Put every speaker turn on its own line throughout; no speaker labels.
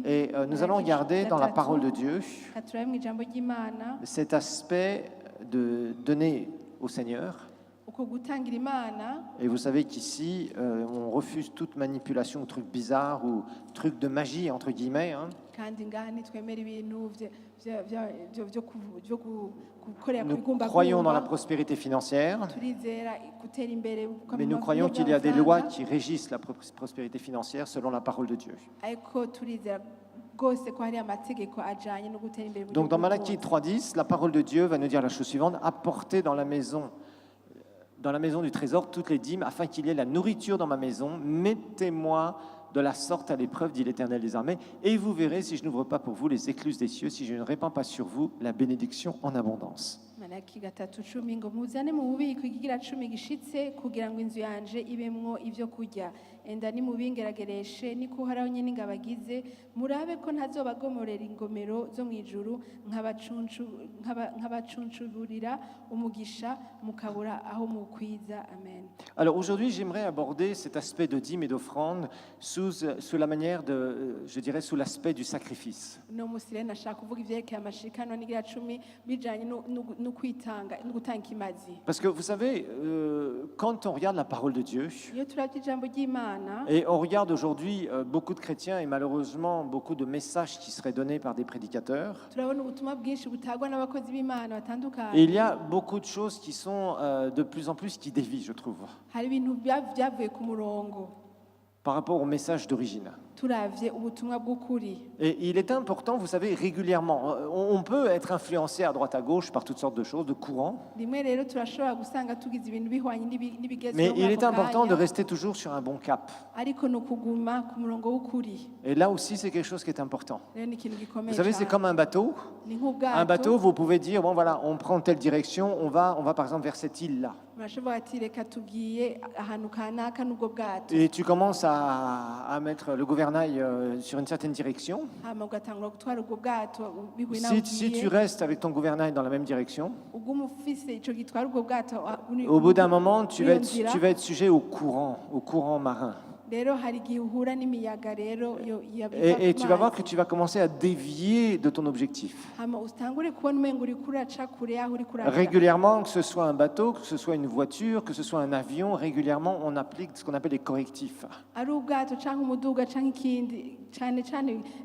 Et nous allons regarder dans la parole de Dieu
turabe mu ijambo ry'Imana
cet aspect de donner au Seigneur.
uko gutangira Imana.
Et vous savez qu'ici, on refuse toute manipulation ou truc bizarre ou truc de magie, entre guillemets. Hein.
Kandi ngaha ntitwemera ibintu byo gukorera
Nous
kwigumba
croyons dans la prospérité financière,
turizera gutera imbere
mais nous croyons qu'il y a des lois qui régissent la prospérité financière selon la parole de Dieu.
ariko turizera rwose ko hari amategeko ajanye no gutera imbere.
Donc dans Malachie 3.10, la parole de Dieu va nous dire la chose suivante: apportez dans la maison du trésor toutes les dîmes, afin qu'il y ait la nourriture dans ma maison. Mettez-moi de la sorte à l'épreuve, dit l'Éternel des armées, et vous verrez si je n'ouvre pas pour vous les écluses des cieux, si je ne répands pas sur vous la bénédiction en abondance.
Malaki 3:10 ngo muzane mu bubiko ikigira 10 gishitse kugira ngo inzu yanje ibemwo ivyo kurya, enda nimubingeragereshe niko haraho nyene ngabagize, murabe ko ntazobagomorera ingomero zo mwijuru nk'abacuncuburira umugisha mukabura aho mukwiza. Amen.
Alors aujourd'hui, j'aimerais aborder cet aspect de dîme et d'offrande sous la manière de, je dirais, sous l'aspect du sacrifice.
No musire nashaka kuvuga ivyerekeye amashikano n'igira 10 bijanye no kwitanga no gutanga ikimazi.
Parce que vous savez, quand on regarde la parole de Dieu,
Iyo turavye ijambo ry'Imana,
et on regarde aujourd'hui beaucoup de chrétiens et malheureusement beaucoup de messages qui seraient donnés par des prédicateurs,
turabona ubutumwa bwinshi butagwa n'abakozi b'Imana batandukanye.
et il y a beaucoup de choses qui sont de plus en plus qui dévient, je trouve,
Hari ibintu byavuye ku murongo
par rapport au message d'origine.
turavye ubutumwa bw'ukuri.
Et il est important, vous savez, régulièrement, on peut être influencé à droite à gauche par toutes sortes de choses, de courants,
Rimwe rero turashobora gusanga tugize ibintu bihwanye n'ibigezweho
mais il
muri
est
ako
important de
kanya,
rester toujours sur un bon cap.
ariko ni ukuguma ku murongo w'ukuri.
Et là aussi, c'est quelque chose qui est important.
Rero ni ikintu gikomeye
Vous savez, c'est
cyane.
comme un bateau.
Ni
Un bateau,
nk'ubwato,
vous pouvez dire, bon voilà, on prend telle direction, on va par exemple vers cette île-là.
urashobora ati reka tugiye ahantu kanaka n'ubwo bwato,
Et tu commences à mettre le gouvernail sur une certaine direction.
hama ugatangura gutwara ubwo bwato bihuye
Si tu restes avec ton gouvernail dans la même direction,
uguma ufise ico gitwara ubwo bwato
au bout d'un moment, tu vas
nzira.
être sujet au courant marin.
Rero hari igihe uhura n'imiyaga rero
Et tu vas voir que tu vas commencer à dévier de ton objectif.
hama utangure kubona umengo uriko uraca kure aho uriko uraja.
Régulièrement, que ce soit un bateau, que ce soit une voiture, que ce soit un avion, régulièrement, on applique ce qu'on appelle les correctifs.
ari ubwato canke umuduga canke ikindi cane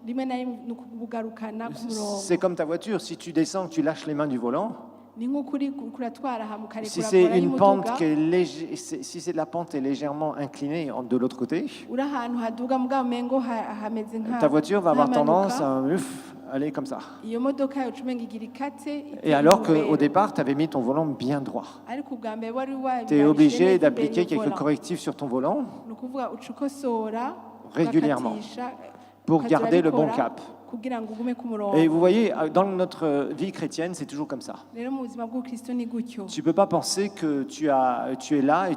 rimwe na rimwe ni ukubugarukana ku murongo.
C'est comme ta voiture, si tu descends, tu lâches les mains du volant.
Ni nk'uko uriko uratwara hama
Si
ukarekura
c'est
vola
une pente
y'umuduga,
qui est si c'est de la pente est légèrement inclinée de l'autre côté,
uri ahantu haduga mugabo umengo hameze
ta voiture va avoir
nk'ahamanuka.
tendance à aller comme ça.
Iyo modoka yoca umenga igira ikate
Et alors qu'au départ, tu avais mis ton volant bien droit.
ariko ubwa mbere wari
Tu es obligé d'appliquer
quelques
quelques correctifs sur ton volant
ni ukuvuga uca ukosora
régulièrement
ugakatisha,
pour
ukazira
garder le bon
bikora
cap.
kugira ngo ugume ku murongo.
Et vous voyez, dans notre vie chrétienne, c'est toujours comme ça.
Rero mu buzima bw'Ukristo ni gutyo.
Tu ne peux pas penser que tu es là et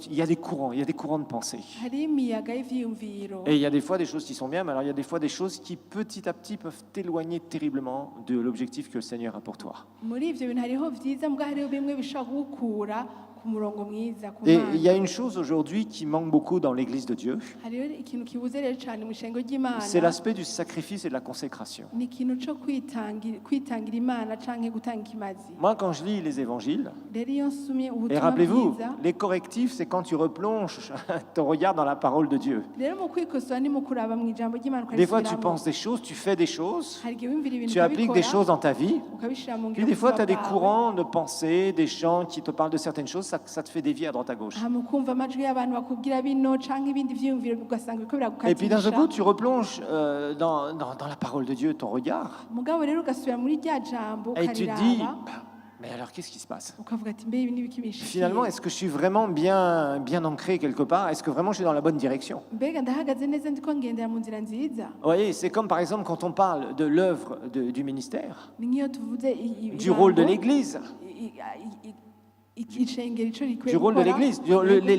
il y a des courants de pensée.
Hari imiyaga y'ivyiyumviro.
Et il y a des fois des choses qui sont bien, mais alors il y a des fois des choses qui petit à petit peuvent t'éloigner terriblement de l'objectif que le Seigneur a pour toi.
Muri ivyo bintu hariho vyiza mbwa hariho bimwe bishobora kugukura ku murongo mwiza ku
Et
Mana.
il y a une chose aujourd'hui qui manque beaucoup dans l'Église de Dieu,
Hariho ikintu kibuze rero cane mu ishengo ry'Imana.
c'est l'aspect du sacrifice et de la consécration.
Ni ikintu co kwitangira Imana canke gutanga ikimazi.
Moi, quand je lis les évangiles,
Rero iyo nsumye
et
ubutumwa
rappelez-vous,
bwiza,
les correctifs, c'est quand tu replonges ton regard dans la parole de Dieu.
rero mu kwikosora ni mu kuraba mu ijambo ry'Imana
Des fois, tu
ukarisubiramo.
penses des choses, tu fais des choses,
Hari igihe wumvira ibintu
tu appliques des
ukabikora,
choses dans ta vie,
ukabishira mu
puis
ngiro
des
mu
fois, tu as
buzima
des
bwawe.
courants de pensée, des gens qui te parlent de certaines choses, ça te fait dévier à droite à gauche.
hama ukumva amajwi y'abantu bakubwira bino canke ibindi vyiyumviro ugasanga biriko
Et puis d'un seul coup,
biragukatisha.
tu replonges dans la parole de Dieu ton regard,
Mugabo rero ugasubira muri rya jambo
et tu te dis,
ukariraba
mais alors qu'est-ce qui se passe?
ukavuga ati mbe ibi n'ibiki binshikiye.
Finalement, est-ce que je suis vraiment bien ancré quelque part? Est-ce que vraiment je suis dans la bonne direction?
Mbega ndahagaze neza ndiko ngendera mu nzira nziza.
Vous voyez, c'est comme par exemple quand on parle de l'œuvre du ministère,
Ni nk'iyo tuvuze
du rôle de l'Église.
ishengero ico rikwiye
Du rôle de
gukora.
l'Église.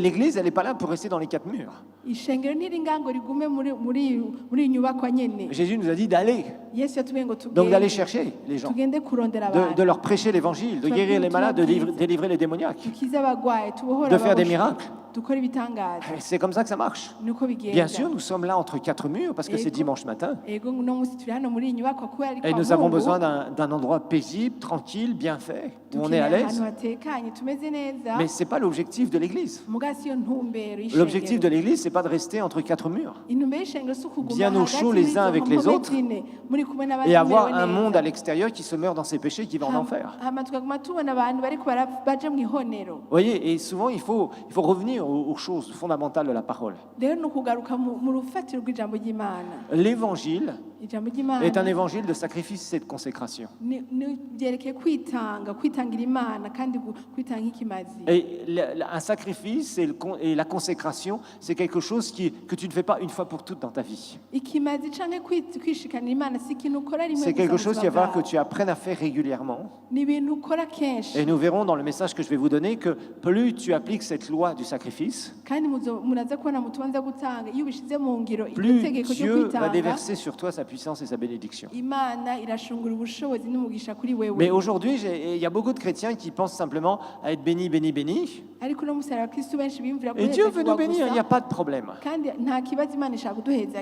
L'Église, elle n'est pas là pour rester dans les quatre murs.
Ishengero ntiri ngango rigume muri inyubakwa nyene.
Jésus nous a dit d'aller.
yesu yatubwiye ngo
Donc d'aller
tugende
chercher les gens,
tugende kurondera
de
abantu
leur prêcher l'évangile, de
Toi,
guérir les
toi,
malades, de
toi,
délivrer les démoniaques.
dukize abagwayi tubohora
De faire des
ababoshe,
miracles.
dukora ibitangaza
C'est comme ça que ça marche.
niko bigenda
Bien sûr, nous sommes là entre quatre murs parce que c'est
Ego.
dimanche matin.
ego uno munsi turi hano muri iyi nyubako kubera ari
Et
kwa
nous avons
Mungu,
besoin d'un endroit paisible, tranquille, bien fait, où on est
dukeneye
à
ahantu
l'aise.
hatekanye tumeze neza
Mais ce n'est pas l'objectif de l'Église.
muga siyo ntumbero
L'objectif de
y'ishengero
l'Église, ce n'est pas de rester entre quatre murs
intumbero y'ishengero si ukuguma
Bien au
hagati
chaud les
muri
uns
izo
avec les
nkombe
autres
zine, muri kumwe n'abandi
et avoir
mumerewe
un
neza.
monde à l'extérieur qui se meurt dans ses péchés, qui va en enfer.
hama tukaguma tubona abantu bariko baja mu ihonero
Vous voyez, et souvent il faut revenir aux choses fondamentales de la parole.
rero ni ukugaruka mu rufatiro rw'ijambo ry'imana
L'évangile
ijambo
est un
ry'imana
évangile de sacrifice et de consécration.
byerekeye kwitangira imana kandi kwitanga nk'ikimazi
Et un sacrifice et la consécration, c'est quelque chose que tu ne fais pas une fois pour toutes dans ta vie.
ikimazi canke kwishikanira imana si ikintu ukora rimwe
C'est
gusa
quelque
mu
chose
buzima
qu'il va falloir que
bwawe.
tu apprennes à faire régulièrement.
ni ibintu ukora kenshi
Et nous verrons dans le message que je vais vous donner que plus tu appliques cette loi du sacrifice,
kandi muraza kubona mu tubanza gutanga iyo ubishize mu ngiro iryo
plus
tegeko ryo
Dieu va
kwitanga
déverser sur toi sa puissance et sa bénédiction.
imana irashungura ubushobozi n'umugisha kuri wewe
Mais aujourd'hui, il y a beaucoup de chrétiens qui pensent simplement à être bénis, bénis, bénis.
ariko uno munsi hari abakristu benshi biyumvira
Et Dieu veut nous
guhezagirwa
bénir, il n'y a
gusa
pas de problème.
kandi nta kibazo imana ishaka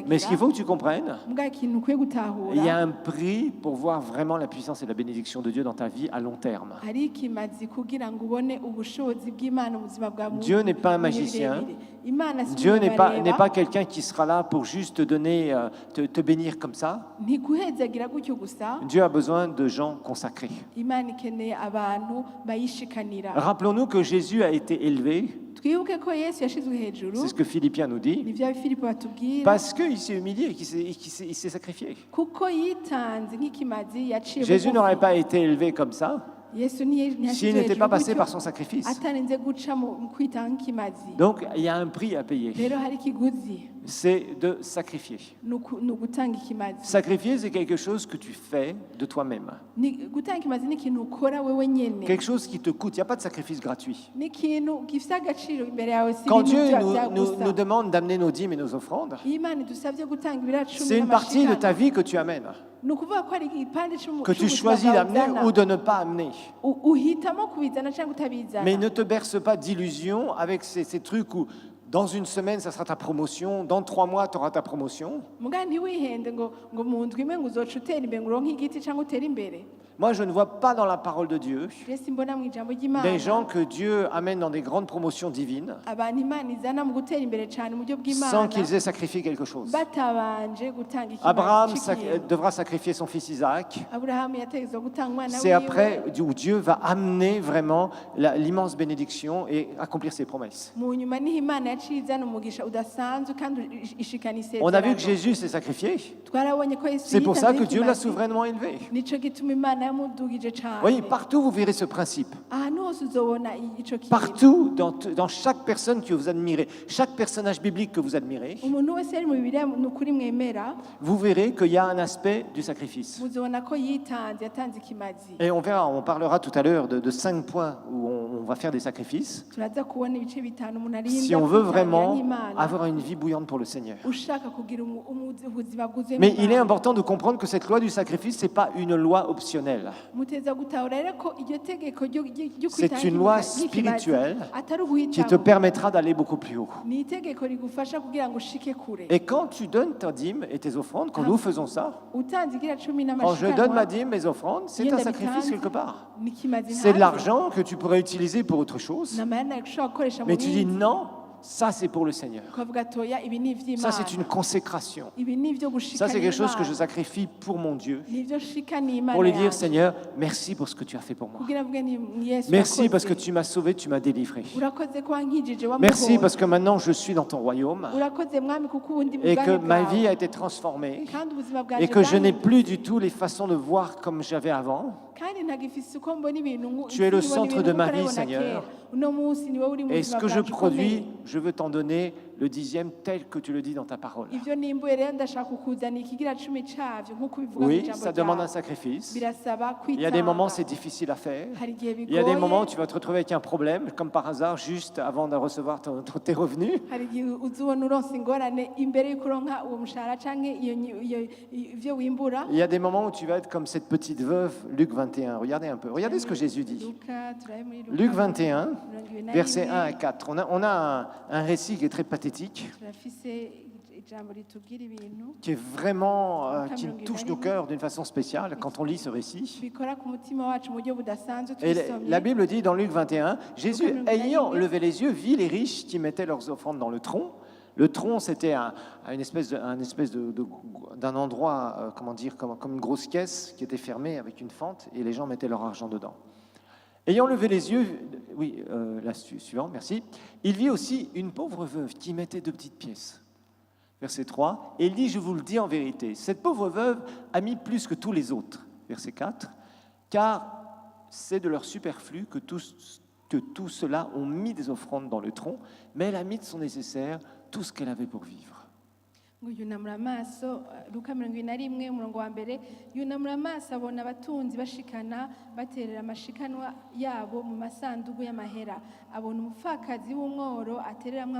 Mais ce qu'il
kuduhezagira
faut que tu comprennes,
mbwa ikintu ukwiye
il y a
gutahura
un prix pour voir vraiment la puissance et la bénédiction de Dieu dans ta vie à long terme.
hari ikimazi kugira ngo ubone ubushobozi bw'imana mu buzima bwa muntu
Dieu n'est pas un
mu bihe
magicien.
birebire. imana si
Dieu n'est
umunyabareba,
pas quelqu'un qui sera là pour juste te donner, te bénir comme ça.
ntiguhezagira gutyo gusa
Dieu a besoin de gens consacrés.
imana ikeneye abantu bayishikanira
Rappelons-nous que Jésus a été élevé,
twibuke ko yesu yashizwe hejuru
c'est ce que Philippiens nous dit,
ni bya filipo batubwira
parce qu'il s'est humilié et qu'il s'est sacrifié.
kuko yitanze nk'ikimazi yaciye
Jésus
bugufi.
n'aurait pas été élevé comme ça
yesu
s'il n'était pas passé par son sacrifice.
atarinze guca mu kwitanga nk'ikimazi
Donc il y a un prix à payer,
rero hari ikiguzi
c'est de sacrifier.
ni ugutanga ikimazi
Sacrifier, c'est quelque chose que tu fais de toi-même.
gutanga ikimazi ni ikintu ukora wewe nyene
Quelque chose qui te coûte. Il n'y a pas de sacrifice gratuit.
ni ikintu gifite agaciro imbere yawe si
Quand
ibintu
Dieu
bya
nous
gusa
demande d'amener nos dîmes et nos offrandes,
iyo imana idusabye gutanga ibiracumi
c'est une partie de ta vie que tu amènes,
ni ukuvuga ko hari igipande
que tu choisis d'amener ou de ne pas amener.
uhitamo kubizana cyangwa utabizana
Mais ne te berce pas d'illusions avec ces trucs où dans une semaine, ça sera ta promotion, dans 3 mois, tu auras ta promotion.
muga ntiwihende ngo mu ndwi imwe ngo uzoca utera imbere ngo uronke igiti cyangwa utere imbere
Moi, je ne vois pas dans la parole de Dieu
je simbona mu ijambo ry'imana
des gens que Dieu amène dans des grandes promotions divines
abantu imana izana mu gutera imbere cyane mu buryo bw'imana
sans qu'ils aient sacrifié quelque chose.
batabanje gutanga
Abraham
ikimazi
devra sacrifier son fils Isaac.
aburahamu yategetswe gutanga umwana
C'est après où Dieu va amener vraiment l'immense bénédiction et accomplir ses promesses.
mu nyuma niho imana yaciye izana umugisha udasanzwe kandi ishikana
On a vu
isezerano
que Jésus s'est sacrifié.
twarabonye ko yesu
C'est pour ça que
yitanze
Dieu l'a
ikimazi.
souverainement élevé.
nico gituma imana yamudugije cyane
Oui, partout vous verrez ce principe.
ahantu hose uzobona ico kintu
Partout, dans chaque personne que vous admirez, chaque personnage biblique que vous admirez,
umuntu wese ari mu bibiliya ni ukuri mwemera
vous verrez qu'il y a un aspect du sacrifice.
muzobona ko yitanze yatanze ikimazi
Et on verra, on parlera tout à l'heure de 5 points où on va faire des sacrifices.
turaza kubona ibice bitanu umuntu arinda
Si on veut
kwitangira
vraiment
nk'Imana,
avoir une vie bouillante pour le Seigneur.
ushaka kugira ubuzima bwuzuye
Mais il est important de comprendre que cette loi du sacrifice, ce n'est pas une loi optionnelle.
muteza gutahura rero ko iryo tegeko ryo
C'est
kwitanga
une loi
nk'ikimazi
spirituelle
atari
qui te
uguhitamo
permettra d'aller beaucoup plus haut.
ni itegeko rigufasha kugira ngo ushike kure
Et quand tu donnes ta dîme et tes offrandes, quand nous faisons ça,
utanze igira cumi
quand je donne ma
n'amashikanwa
dîme, mes offrandes, c'est
iyo
un sacrifice
ndabitanze,
quelque part.
ni ikimazi
C'est de
ntazi.
l'argent que tu pourrais utiliser pour autre chose.
ni amahera ushobora gukoresha mu
Mais tu dis
bindi
non, ça c'est pour le Seigneur.
ukavuga toya ibi ni
Ça
iby'imana
c'est une consécration.
ibi ni ibyo
Ça
gushikana
c'est quelque chose que je
Imana.
sacrifie pour mon Dieu.
ni ibyo shikana imana
Pour lui dire
yanjye.
Seigneur, merci pour ce que tu as fait pour moi.
kugira mvuge ni Yesu
Merci
urakoze.
parce que tu m'as sauvé, tu m'as délivré.
urakoze ko wankijije
Merci
wamuhoye.
parce que maintenant je suis dans ton royaume
urakoze mwami kuko ubundi
et que
bwami
ma
bwawe.
vie a été transformée
kandi ubuzima bwanjye
et que je n'ai
bwahindutse.
plus du tout les façons de voir comme j'avais avant.
kandi ntagifise uko mbona ibintu
Tu es le
nkibona
centre
ibintu
de ma
nk'uko
vie,
nabibona
Seigneur.
kera. uno munsi ni wowe uri mu
Et ce
buzima
que je
bwacu
produis,
ukomeye.
je veux t'en donner le dixième tel que tu le dis dans ta parole.
ivyo nimbuye rero ndashaka kukuzanira ikigira cumi cavyo nk'uko ubivuga mu
Oui,
ijambo
ça demande un
ryawe
sacrifice.
birasaba
Il y a des moments,
kwitanga
c'est difficile à faire.
hari igihe
Il y a des moments où
bigoye
tu vas te retrouver avec un problème, comme par hasard, juste avant de recevoir tes revenus.
hari igihe uzubona uronse ingorane imbere y'uko uronka uwo mushahara canke ivyo wimbura.
Il y a des moments où tu vas être comme cette petite veuve, Luc 21. Regardez un peu. Regardez ce que Jésus dit.
Luka, turabe muri Luka
Luc 21,
21,
versets 1 à 4. On a un récit qui est très pathétique,
turafise ijambo ritubwira ibintu
qui est vraiment, qui touche nos cœurs d'une façon spéciale quand on lit ce récit.
bikora ku mutima wacu mu buryo budasanzwe
Et
tubisomye.
la Bible dit dans Luc 21, Jésus, ayant levé les yeux, vit les riches qui mettaient leurs offrandes dans le tronc. Le tronc, c'était d'un endroit, comment dire, comme une grosse caisse qui était fermée avec une fente, et les gens mettaient leur argent dedans. Ayant levé les yeux, oui, la suivante, merci. Il vit aussi une pauvre veuve qui mettait 2 petites pièces. Verset 3, et il dit, je vous le dis en vérité, cette pauvre veuve a mis plus que tous les autres. Verset 4, car c'est de leur superflu que tous ceux-là ont mis des offrandes dans le tronc, mais elle a mis de son nécessaire tout ce qu'elle avait pour vivre.
ngo yunamura amaso Luka 21 umurongo wa mbere yunamura amaso abona abatunzi bashikana baterera amashikanwa yabo mu masanduku y'amahera abona umupfakazi w'umworo atereramwo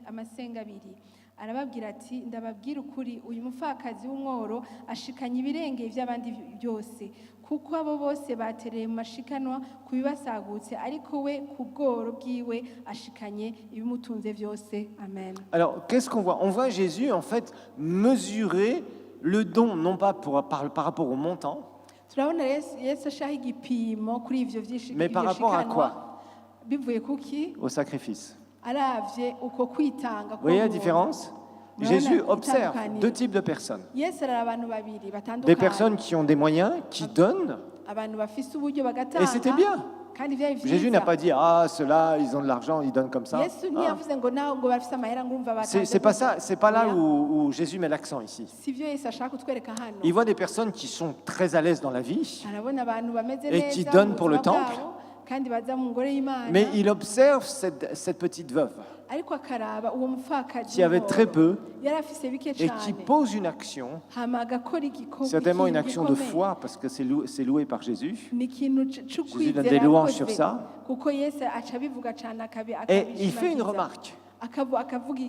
amasenga abiri arababwira ati ndababwira ukuri uyu mupfakazi w'umworo ashikanye ibirenge by'abandi byose kuko abo bose batereye mu mashikanwa ku bibasagutse ariko we ku bworo bwiwe ashikanye ibimutunze byose amen.
Alors, qu'est-ce qu'on voit? On voit Jésus, en fait, mesurer le don, non pas par rapport au montant,
turabona Yesu ashaka igipimo kuri ivyo
mais par rapport à quoi?
bivuye kuki
Au sacrifice.
aravye uko kwitanga.
Vous voyez la différence? Jésus observe 2 types de personnes.
Yesu araba abantu babiri
Des
batandukanye
personnes qui ont des moyens, qui donnent,
abantu bafise uburyo bagatanga
et c'était bien.
kandi vyari vyiza.
Jésus n'a pas dit, ah, ceux-là, ils ont de l'argent, ils donnent comme ça.
Yesu ntiyavuze ngo naho ngo bafise amahera ngo urumva batanze
C'est pas ça,
gutya.
c'est pas là
Oya.
où Jésus met l'accent ici.
sivyo Yesu ashaka kutwereka hano.
Il voit des personnes qui sont très à l'aise dans la vie,
arabona abantu bameze
Et
neza
qui donnent
mu
pour le
buzima
temple.
bwabo, kandi baza mu ngoro y'Imana
mais il observe cette petite veuve
ariko akaraba uwo mupfakazi
qui avait très peu
yari afise bike
et qui
cane
pose une action,
hama agakora igikorwa
certainement une
ikintu
action de
gikomeye.
foi parce que c'est loué par Jésus.
ni ikintu
Jésus donne des louanges sur ça.
kuko Yesu aca abivuga cane
Et il fait une remarque.
akavuga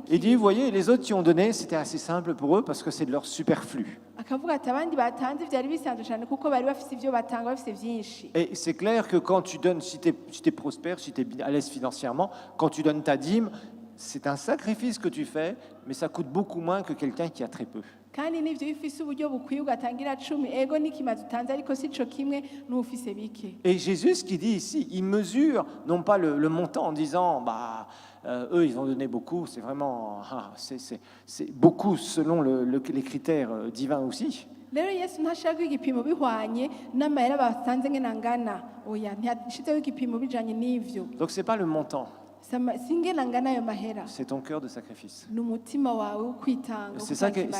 Il
iki
dit, vous voyez, les autres qui ont donné, c'était assez simple pour eux parce que c'est de leur superflu.
akavuga ati abandi batanze vyari bisanzwe cane kuko bari bafise ivyo batanga bafise vyinshi.
Et c'est clair que quand tu donnes, si tu es prospère, si tu es à l'aise financièrement, quand tu donnes ta dîme, c'est un sacrifice que tu fais, mais ça coûte beaucoup moins que quelqu'un qui a très peu.
kandi n'ivyo bifise uburyo bukwiye ugatangira 10 ego n'ikimazi utanze ariko si co kimwe n'ufise bike.
Et Jésus, ce qu'il dit ici, il mesure non pas le montant en disant, bah, eux, ils ont donné beaucoup, c'est vraiment, c'est beaucoup selon les critères divins aussi.
rero Yesu ntashaka igipimo bihwanye n'amahera batanze ngenangana oya ntiyashizeho igipimo bijanye n'ivyo.
Donc c'est pas le montant,
singenangana ayo mahera
c'est ton cœur de sacrifice.
n'umutima wawe wo kwitanga.
C'est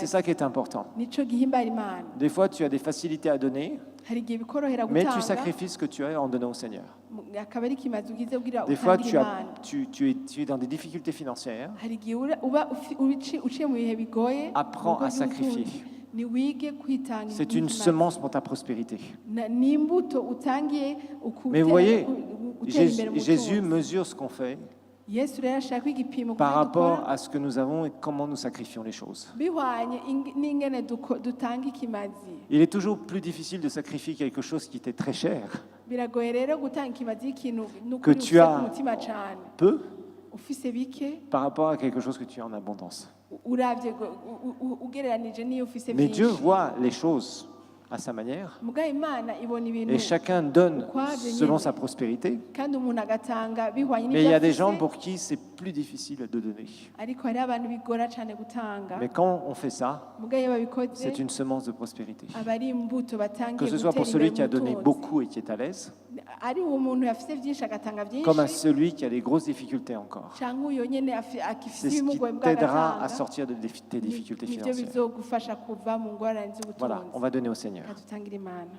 ça qui est important.
nico gihimbara Imana.
Des fois, tu as des facilités à donner,
hari igihe bikorohera
mais tu
gutanga
sacrifies ce que tu as en donnant au Seigneur.
akaba ari ikimazi ugize kugira
Des fois,
utangire Imana.
tu es dans des difficultés financières.
hari igihe uba uciye mu bihe bigoye
Apprends
mu
à
bigo
sacrifier.
by'ubutunzi. ni wige kwitanga.
C'est une semence pour ta prospérité.
ni imbuto utangiye
Mais vous voyez,
utera imbere mu
Jésus
butunzi.
mesure ce qu'on fait
Yesu rero ashaka igipimo
par
kuko
rapport
dukora
à ce que nous avons et comment nous sacrifions les choses.
bihwanye n'ingene dutanga ikimazi.
Il est toujours plus difficile de sacrifier quelque chose qui t'est très cher,
biragoye rero gutanga ikimazi y'ikintu
que
n'ukuri
tu
ufise
as
ku mutima cane
peu,
ufise bike
par rapport à quelque chose que tu as en abondance.
uravye ugereranije n'iyo ufise
Mais Dieu
vyinshi.
voit les choses à sa manière
mugabo Imana ibona ibintu
et chacun donne
ukwavyo
selon
nyene.
sa prospérité.
kandi umuntu agatanga bihwanye
Mais il y
n'ibyo
a des
afise
gens pour qui c'est plus difficile de donner.
ariko hari abantu bigora cane gutanga
Mais quand on fait ça,
mugabo iyo babikoze
c'est une semence de prospérité.
aba ari imbuto batangiye
Que ce soit pour
gutera
celui
imbere
qui a
mu
donné
butunzi.
beaucoup et qui est à l'aise,
ari uwo muntu yafise vyinshi agatanga
comme à
vyinshi
celui qui a des grosses difficultés encore.
canke uyo nyene
C'est
akifise
ce qui
ibimugoye
t'aidera à
bw'agatanga
sortir de tes difficultés
nivyo
financières.
bizogufasha kuva mu ngorane
Voilà, on
z'ubutunzi.
va donner au Seigneur.
Kadutangire Imana.